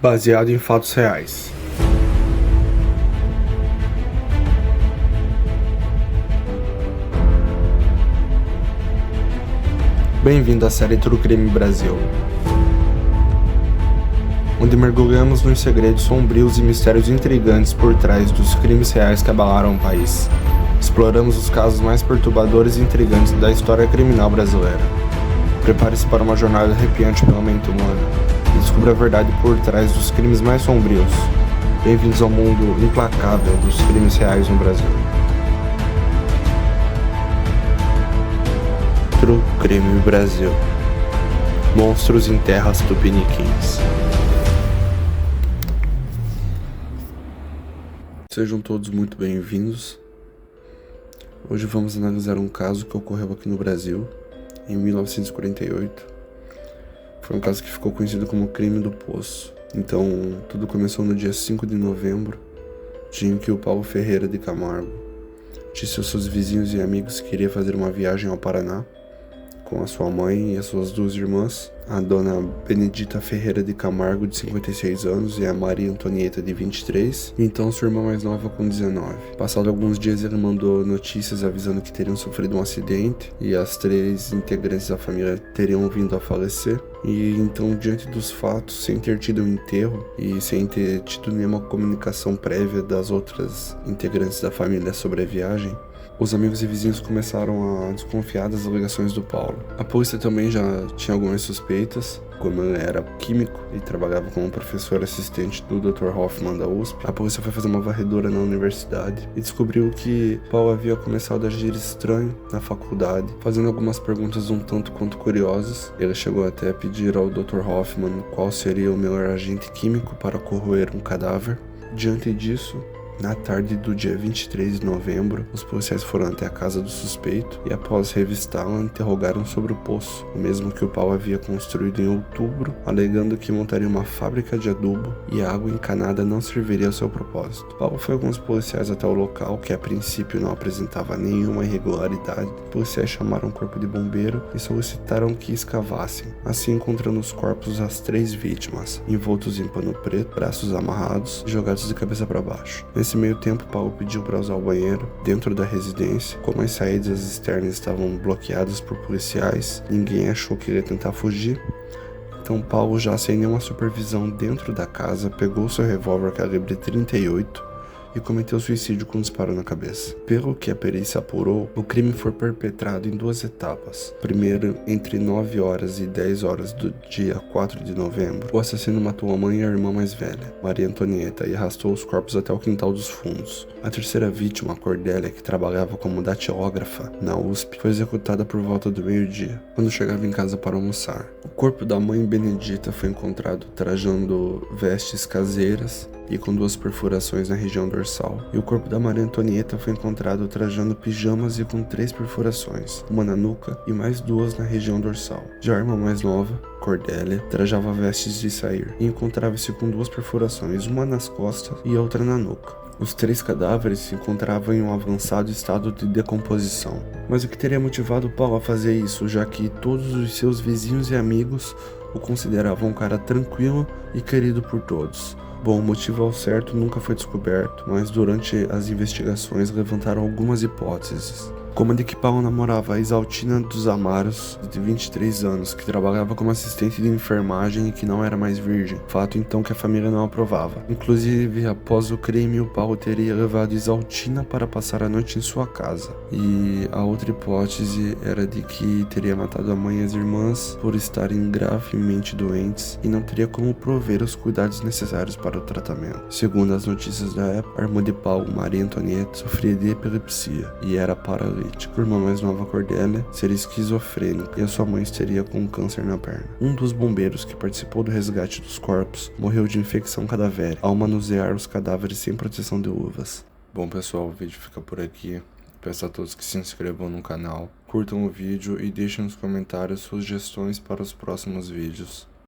baseado em fatos reais. Bem-vindo à série True Crime Brasil, onde mergulhamos nos segredos sombrios e mistérios intrigantes por trás dos crimes reais que abalaram o país. Exploramos os casos mais perturbadores e intrigantes da história criminal brasileira. Prepare-se para uma jornada arrepiante pela mente humana e descubra a verdade por trás dos crimes mais sombrios. Bem-vindos ao mundo implacável dos crimes reais no Brasil. True Crime Brasil. Monstros em terras tupiniquins. Sejam todos muito bem-vindos. Hoje vamos analisar um caso que ocorreu aqui no Brasil, em 1948. Foi um caso que ficou conhecido como o Crime do Poço. Então, tudo começou no dia 5 de novembro, dia em que o Paulo Ferreira de Camargo disse aos seus vizinhos e amigos que iria fazer uma viagem ao Paraná com a sua mãe e as suas duas irmãs, a dona Benedita Ferreira de Camargo, de 56 anos, e a Maria Antonieta, de 23, e então sua irmã mais nova, com 19. Passado alguns dias, ele mandou notícias avisando que teriam sofrido um acidente e as 3 integrantes da família teriam vindo a falecer. E então, diante dos fatos, sem ter tido um enterro e sem ter tido nenhuma comunicação prévia das outras integrantes da família sobre a viagem, os amigos e vizinhos começaram a desconfiar das alegações do Paulo. A polícia também já tinha algumas suspeitas. Como ele era químico e trabalhava como professor assistente do Dr. Hoffman da USP, a polícia foi fazer uma varredura na universidade e descobriu que Paulo havia começado a agir estranho na faculdade, fazendo algumas perguntas um tanto quanto curiosas. Ele chegou até a pedir ao Dr. Hoffman qual seria o melhor agente químico para corroer um cadáver. Diante disso, na tarde do dia 23 de novembro, os policiais foram até a casa do suspeito e, após revistá-lo, interrogaram sobre o poço, o mesmo que o Paulo havia construído em outubro, alegando que montaria uma fábrica de adubo e a água encanada não serviria ao seu propósito. Paulo foi com os policiais até o local, que a princípio não apresentava nenhuma irregularidade. Os policiais chamaram um corpo de bombeiro e solicitaram que escavassem, assim encontrando os corpos das 3 vítimas, envoltos em pano preto, braços amarrados e jogados de cabeça para baixo. Nesse meio tempo, Paulo pediu para usar o banheiro dentro da residência. Como as saídas externas estavam bloqueadas por policiais, ninguém achou que ele ia tentar fugir. Então Paulo, já sem nenhuma supervisão dentro da casa, pegou seu revólver calibre 38 e cometeu suicídio com um disparo na cabeça. Pelo que a perícia apurou, o crime foi perpetrado em 2 etapas. Primeiro, entre 9 horas e 10 horas do dia 4 de novembro, o assassino matou a mãe e a irmã mais velha, Maria Antonieta, e arrastou os corpos até o quintal dos fundos. A terceira vítima, a Cordélia, que trabalhava como datilógrafa na USP, foi executada por volta do meio-dia, quando chegava em casa para almoçar. O corpo da mãe Benedita foi encontrado trajando vestes caseiras e com 2 perfurações na região dorsal, e o corpo da Maria Antonieta foi encontrado trajando pijamas e com 3 perfurações, uma na nuca e mais 2 na região dorsal. Já a irmã mais nova, Cordélia, trajava vestes de sair e encontrava-se com 2 perfurações, uma nas costas e outra na nuca. Os 3 cadáveres se encontravam em um avançado estado de decomposição. Mas o que teria motivado Paulo a fazer isso, já que todos os seus vizinhos e amigos o consideravam um cara tranquilo e querido por todos? Bom, o motivo ao certo nunca foi descoberto, mas durante as investigações levantaram algumas hipóteses, como a de que Paulo namorava a Isaltina dos Amaros, de 23 anos, que trabalhava como assistente de enfermagem e que não era mais virgem, fato então que a família não aprovava. Inclusive, após o crime, o Paulo teria levado Isaltina para passar a noite em sua casa. E a outra hipótese era de que teria matado a mãe e as irmãs por estarem gravemente doentes e não teria como prover os cuidados necessários para o tratamento. Segundo as notícias da época, a irmã de Paulo, Maria Antonieta, sofria de epilepsia e era paralítica. A irmã mais nova, Cordélia, seria esquizofrênica e a sua mãe estaria com câncer na perna. Um dos bombeiros que participou do resgate dos corpos morreu de infecção cadavérica ao manusear os cadáveres sem proteção de luvas. Bom, pessoal, o vídeo fica por aqui. Peço a todos que se inscrevam no canal, curtam o vídeo e deixem nos comentários sugestões para os próximos vídeos.